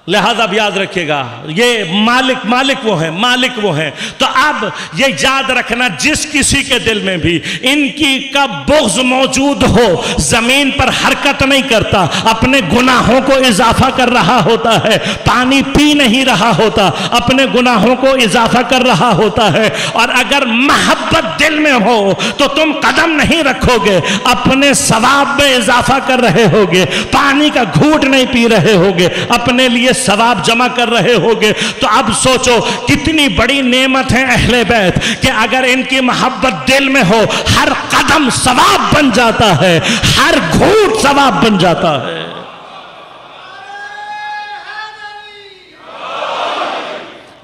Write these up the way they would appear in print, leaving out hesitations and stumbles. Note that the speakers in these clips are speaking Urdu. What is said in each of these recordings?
لہذا اب یاد رکھیے گا یہ مالک وہ ہیں. تو اب یہ یاد رکھنا جس کسی کے دل میں بھی ان کی کا بغض موجود ہو زمین پر حرکت نہیں کرتا, اپنے گناہوں کو اضافہ کر رہا ہوتا ہے, پانی پی نہیں رہا ہوتا, اپنے گناہوں کو اضافہ کر رہا ہوتا ہے. اور اگر محبت دل میں ہو تو تم قدم نہیں رکھو گے, اپنے ثواب میں اضافہ کر رہے ہوگے, پانی کا گھونٹ نہیں پی رہے ہوگے, اپنے لیے ثواب جمع کر رہے ہوگے. تو اب سوچو کتنی بڑی نعمت ہے اہل بیت کہ اگر ان کی محبت دل میں ہو ہر قدم ثواب بن جاتا ہے, ہر گھونٹ ثواب بن جاتا ہے.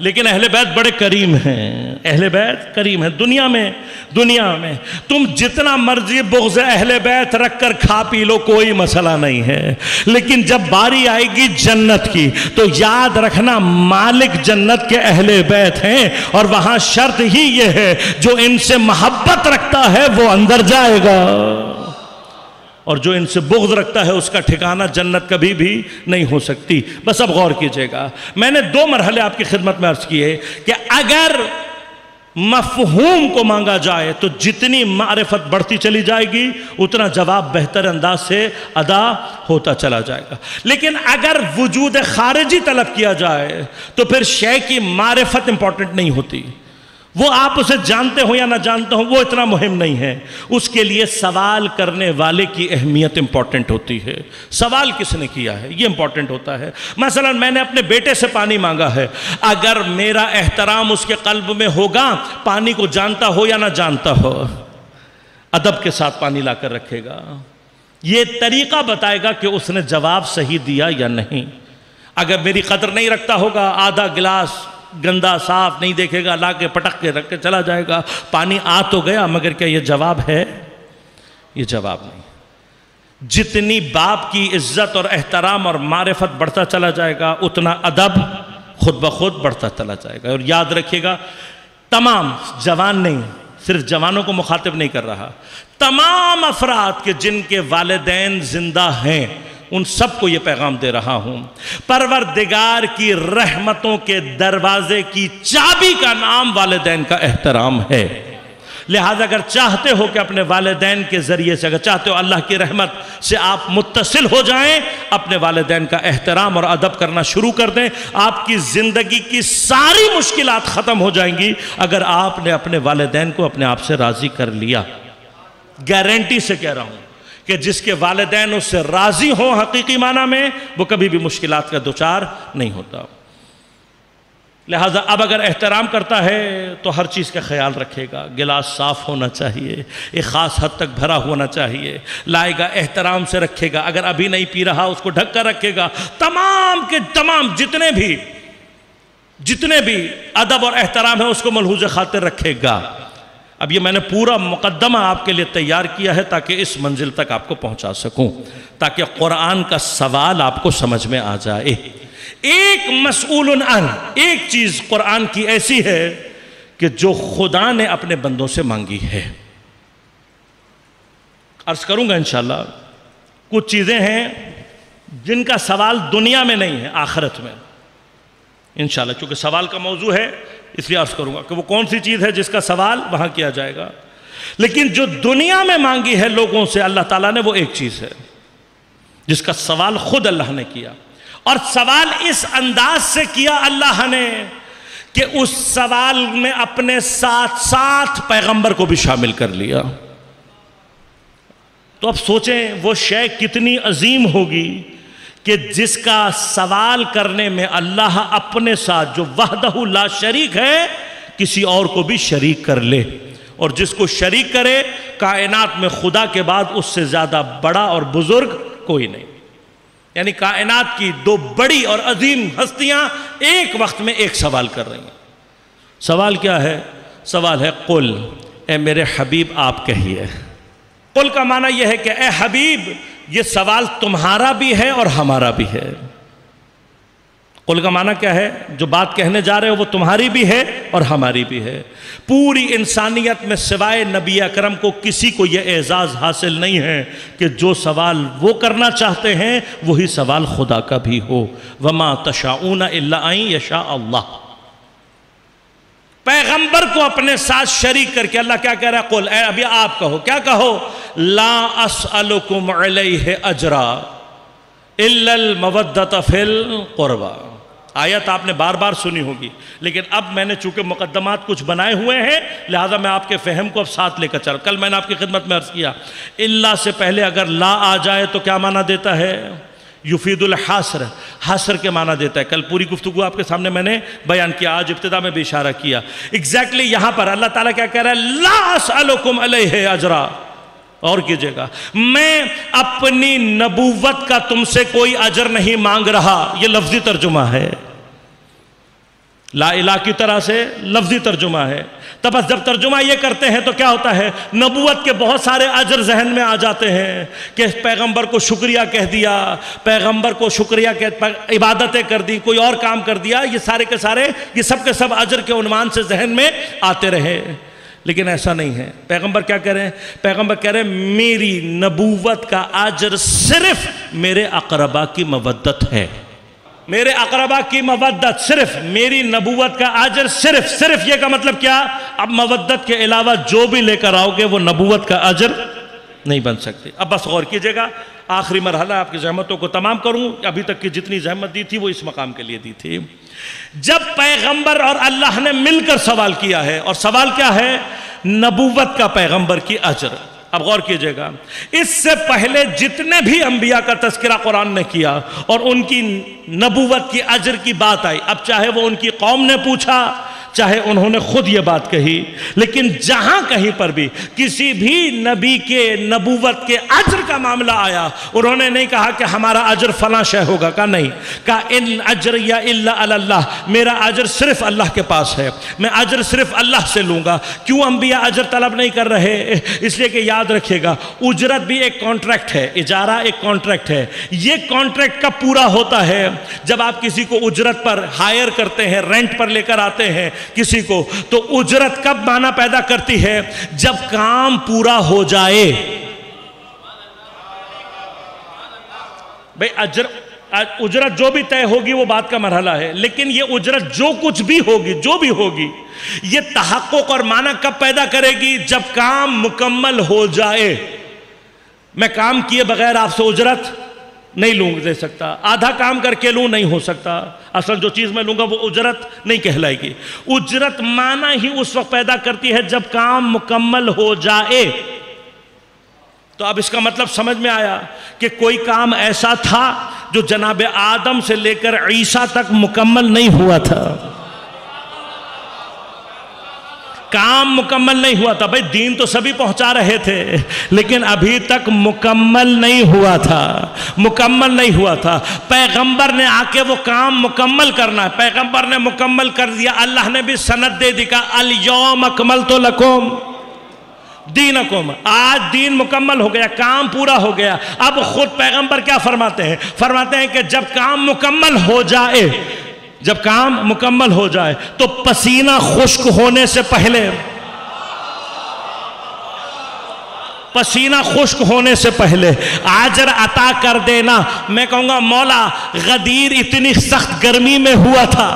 لیکن اہل بیت بڑے کریم ہیں, اہل بیت کریم ہیں. دنیا میں تم جتنا مرضی بغض اہل بیت رکھ کر کھا پی لو کوئی مسئلہ نہیں ہے, لیکن جب باری آئے گی جنت کی تو یاد رکھنا مالک جنت کے اہل بیت ہیں, اور وہاں شرط ہی یہ ہے جو ان سے محبت رکھتا ہے وہ اندر جائے گا, اور جو ان سے بغض رکھتا ہے اس کا ٹھکانہ جنت کبھی بھی نہیں ہو سکتی. بس اب غور کیجئے گا, میں نے 2 مرحلے آپ کی خدمت میں عرض کیے کہ اگر مفہوم کو مانگا جائے تو جتنی معرفت بڑھتی چلی جائے گی اتنا جواب بہتر انداز سے ادا ہوتا چلا جائے گا. لیکن اگر وجود خارجی طلب کیا جائے تو پھر شے کی معرفت امپورٹنٹ نہیں ہوتی. وہ آپ اسے جانتے ہو یا نہ جانتے ہو وہ اتنا مہم نہیں ہے, اس کے لیے سوال کرنے والے کی اہمیت امپورٹنٹ ہوتی ہے. سوال کس نے کیا ہے یہ امپورٹنٹ ہوتا ہے. مثلا میں نے اپنے بیٹے سے پانی مانگا ہے, اگر میرا احترام اس کے قلب میں ہوگا, پانی کو جانتا ہو یا نہ جانتا ہو, ادب کے ساتھ پانی لا کر رکھے گا. یہ طریقہ بتائے گا کہ اس نے جواب صحیح دیا یا نہیں. اگر میری قدر نہیں رکھتا ہوگا, آدھا گلاس گندا صاف نہیں دیکھے گا, لا کے پٹک کے رکھ کے چلا جائے گا, پانی آ تو گیا مگر کیا یہ جواب ہے؟ یہ جواب نہیں. جتنی باپ کی عزت اور احترام اور معرفت بڑھتا چلا جائے گا اتنا ادب خود بخود بڑھتا چلا جائے گا. اور یاد رکھیے گا تمام جوان نہیں, صرف جوانوں کو مخاطب نہیں کر رہا, تمام افراد کے جن کے والدین زندہ ہیں ان سب کو یہ پیغام دے رہا ہوں, پروردگار کی رحمتوں کے دروازے کی چابی کا نام والدین کا احترام ہے. لہذا اگر چاہتے ہو کہ اپنے والدین کے ذریعے سے, اگر چاہتے ہو اللہ کی رحمت سے آپ متصل ہو جائیں, اپنے والدین کا احترام اور ادب کرنا شروع کر دیں. آپ کی زندگی کی ساری مشکلات ختم ہو جائیں گی اگر آپ نے اپنے والدین کو اپنے آپ سے راضی کر لیا. گارنٹی سے کہہ رہا ہوں کہ جس کے والدین اس سے راضی ہوں حقیقی معنی میں وہ کبھی بھی مشکلات کا دوچار نہیں ہوتا. لہٰذا اب اگر احترام کرتا ہے تو ہر چیز کا خیال رکھے گا, گلاس صاف ہونا چاہیے, ایک خاص حد تک بھرا ہونا چاہیے, لائے گا احترام سے رکھے گا, اگر ابھی نہیں پی رہا اس کو ڈھک کر رکھے گا, تمام کے تمام جتنے بھی ادب اور احترام ہے اس کو ملحوظ خاطر رکھے گا. اب یہ میں نے پورا مقدمہ آپ کے لیے تیار کیا ہے تاکہ اس منزل تک آپ کو پہنچا سکوں, تاکہ قرآن کا سوال آپ کو سمجھ میں آ جائے. ایک مسئول عن, ایک چیز قرآن کی ایسی ہے کہ جو خدا نے اپنے بندوں سے مانگی ہے. عرض کروں گا انشاءاللہ. کچھ چیزیں ہیں جن کا سوال دنیا میں نہیں ہے, آخرت میں انشاءاللہ. چونکہ سوال کا موضوع ہے اس لیے عرض کروں گا کہ وہ کون سی چیز ہے جس کا سوال وہاں کیا جائے گا. لیکن جو دنیا میں مانگی ہے لوگوں سے اللہ تعالیٰ نے, وہ ایک چیز ہے جس کا سوال خود اللہ نے کیا, اور سوال اس انداز سے کیا اللہ نے کہ اس سوال میں اپنے ساتھ پیغمبر کو بھی شامل کر لیا. تو اب سوچیں وہ شے کتنی عظیم ہوگی کہ جس کا سوال کرنے میں اللہ اپنے ساتھ جو وحدہ لا شریک ہے کسی اور کو بھی شریک کر لے, اور جس کو شریک کرے کائنات میں خدا کے بعد اس سے زیادہ بڑا اور بزرگ کوئی نہیں. یعنی کائنات کی 2 بڑی اور عظیم ہستیاں ایک وقت میں ایک سوال کر رہی ہیں. سوال کیا ہے؟ سوال ہے قل, اے میرے حبیب آپ کہیے. قل کا معنی یہ ہے کہ اے حبیب یہ سوال تمہارا بھی ہے اور ہمارا بھی ہے. قل کا معنی کیا ہے؟ جو بات کہنے جا رہے ہو وہ تمہاری بھی ہے اور ہماری بھی ہے. پوری انسانیت میں سوائے نبی اکرم کو کسی کو یہ اعزاز حاصل نہیں ہے کہ جو سوال وہ کرنا چاہتے ہیں وہی سوال خدا کا بھی ہو. وما تشاؤون الا ان یشاء اللہ. پیغمبر کو اپنے ساتھ شریک کر کے اللہ کیا کہہ رہا ہے؟ قل، اے ابھی آپ کہو، کیا کہو؟ لا اسألکم علیہ اجرا الا المودۃ فی القربى. آیت آپ نے بار بار سنی ہوگی، لیکن اب میں نے چونکہ مقدمات کچھ بنائے ہوئے ہیں لہذا میں آپ کے فہم کو اب ساتھ لے کر چل. کل میں نے آپ کی خدمت میں عرض کیا اللہ سے پہلے اگر لا آ جائے تو کیا معنی دیتا ہے؟ یفید الحصر، حصر کے معنی دیتا ہے. کل پوری گفتگو آپ کے سامنے میں نے بیان کیا، آج ابتدا میں بھی اشارہ کیا. ایگزیکٹلی یہاں پر اللہ تعالیٰ کیا کہہ رہا ہے؟ لا اسألکم علیہ اجرا. اور کیجئے گا، میں اپنی نبوت کا تم سے کوئی اجر نہیں مانگ رہا. یہ لفظی ترجمہ ہے، لا الہ کی طرح سے لفظی ترجمہ ہے. تب بس جب ترجمہ یہ کرتے ہیں تو کیا ہوتا ہے؟ نبوت کے بہت سارے اجر ذہن میں آ جاتے ہیں کہ پیغمبر کو شکریہ کہہ دیا، پیغمبر کو شکریہ عبادتیں کر دی، کوئی اور کام کر دیا، یہ سارے کے سارے، یہ سب کے سب اجر کے عنوان سے ذہن میں آتے رہے. لیکن ایسا نہیں ہے. پیغمبر کیا کہہ رہے ہیں؟ پیغمبر کہہ رہے ہیں میری نبوت کا اجر صرف میرے اقربا کی مودت ہے. میرے اقربا کی مودت، صرف میری نبوت کا اجر صرف یہ کا مطلب کیا؟ اب مودت کے علاوہ جو بھی لے کر آؤ گے وہ نبوت کا اجر نہیں بن سکتے. اب بس غور کیجئے گا، آخری مرحلہ آپ کی زحمتوں کو تمام کروں. ابھی تک کی جتنی زحمت دی تھی وہ اس مقام کے لیے دی تھی. جب پیغمبر اور اللہ نے مل کر سوال کیا ہے، اور سوال کیا ہے؟ نبوت کا پیغمبر کی اجر. اب غور کیجئے گا، اس سے پہلے جتنے بھی انبیاء کا تذکرہ قرآن نے کیا اور ان کی نبوت کی اجر کی بات آئی، اب چاہے وہ ان کی قوم نے پوچھا چاہے انہوں نے خود یہ بات کہی، لیکن جہاں کہیں پر بھی کسی بھی نبی کے نبوت کے اجر کا معاملہ آیا انہوں نے نہیں کہا کہ ہمارا اجر فلاں شے ہوگا، کہا نہیں، کہا ان اجری الا علی اللہ، میرا اجر صرف اللہ کے پاس ہے، میں اجر صرف اللہ سے لوں گا. کیوں انبیاء اجر طلب نہیں کر رہے؟ اس لیے کہ یاد رکھیے گا اجرت بھی ایک کانٹریکٹ ہے، اجارہ ایک کانٹریکٹ ہے. یہ کانٹریکٹ کب پورا ہوتا ہے؟ جب آپ کسی کو اجرت پر ہائر کرتے ہیں، رینٹ پر لے کر آتے ہیں کسی کو، تو اجرت کب معنی پیدا کرتی ہے؟ جب کام پورا ہو جائے. بھئی اجرت جو بھی طے ہوگی وہ بات کا مرحلہ ہے، لیکن یہ اجرت جو کچھ بھی ہوگی، جو بھی ہوگی، یہ تحقق اور معنی کب پیدا کرے گی؟ جب کام مکمل ہو جائے. میں کام کیے بغیر آپ سے اجرت نہیں لوں دے سکتا، آدھا کام کر کے لوں نہیں ہو سکتا. اصل جو چیز میں لوں گا وہ اجرت نہیں کہلائے گی. اجرت معنی ہی اس وقت پیدا کرتی ہے جب کام مکمل ہو جائے. تو اب اس کا مطلب سمجھ میں آیا کہ کوئی کام ایسا تھا جو جناب آدم سے لے کر عیسیٰ تک مکمل نہیں ہوا تھا. کام مکمل نہیں ہوا تھا. بھئی دین تو سبھی پہنچا رہے تھے لیکن ابھی تک مکمل نہیں ہوا تھا، مکمل نہیں ہوا تھا. پیغمبر نے آ کے وہ کام مکمل کرنا ہے، پیغمبر نے مکمل کر دیا. اللہ نے بھی سند دے دی کہ الیوم اکملت لکم دینکم، آج دین مکمل ہو گیا، کام پورا ہو گیا. اب خود پیغمبر کیا فرماتے ہیں؟ فرماتے ہیں کہ جب کام مکمل ہو جائے، جب کام مکمل ہو جائے تو پسینہ خشک ہونے سے پہلے، پسینہ خشک ہونے سے پہلے اجر عطا کر دینا. میں کہوں گا مولا غدیر اتنی سخت گرمی میں ہوا تھا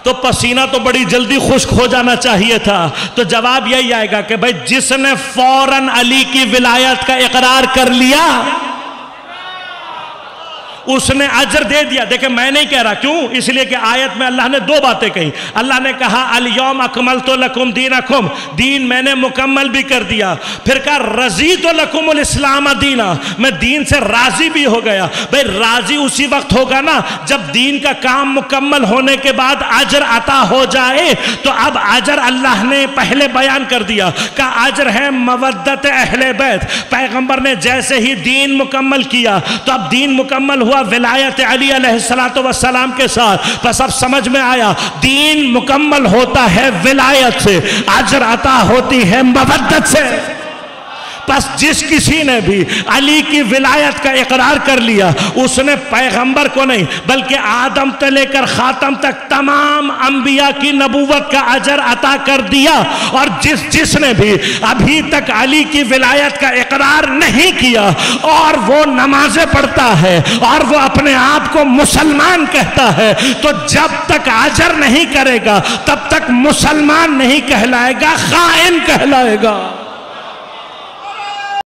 تو پسینہ تو بڑی جلدی خشک ہو جانا چاہیے تھا. تو جواب یہی آئے گا کہ بھئی جس نے فوراً علی کی ولایت کا اقرار کر لیا اس نے اجر دے دیا. دیکھیں میں نہیں کہہ رہا، کیوں؟ اس لیے کہ آیت میں اللہ نے دو باتیں کہیں. اللہ نے کہا الیوم اکملت لکم دینکم، دین میں نے مکمل بھی کر دیا. پھر کہا رضیت لکم الاسلام دینا، میں دین سے راضی بھی ہو گیا. بھئی راضی اسی وقت ہوگا نا جب دین کا کام مکمل ہونے کے بعد اجر عطا ہو جائے. تو اب اجر اللہ نے پہلے بیان کر دیا کہ اجر ہے مودت اہل بیت. پیغمبر نے جیسے ہی دین مکمل کیا تو اب دین مکمل ہوا ولایت علی علیہ السلام کے ساتھ. بس اب سمجھ میں آیا دین مکمل ہوتا ہے ولایت سے، اجر عطا ہوتی ہے مودت سے. بس جس کسی نے بھی علی کی ولایت کا اقرار کر لیا اس نے پیغمبر کو نہیں بلکہ آدم سے لے کر خاتم تک تمام انبیاء کی نبوت کا اجر عطا کر دیا، اور جس نے بھی ابھی تک علی کی ولایت کا اقرار نہیں کیا اور وہ نمازیں پڑھتا ہے اور وہ اپنے آپ کو مسلمان کہتا ہے، تو جب تک اجر نہیں کرے گا تب تک مسلمان نہیں کہلائے گا، خائن کہلائے گا۔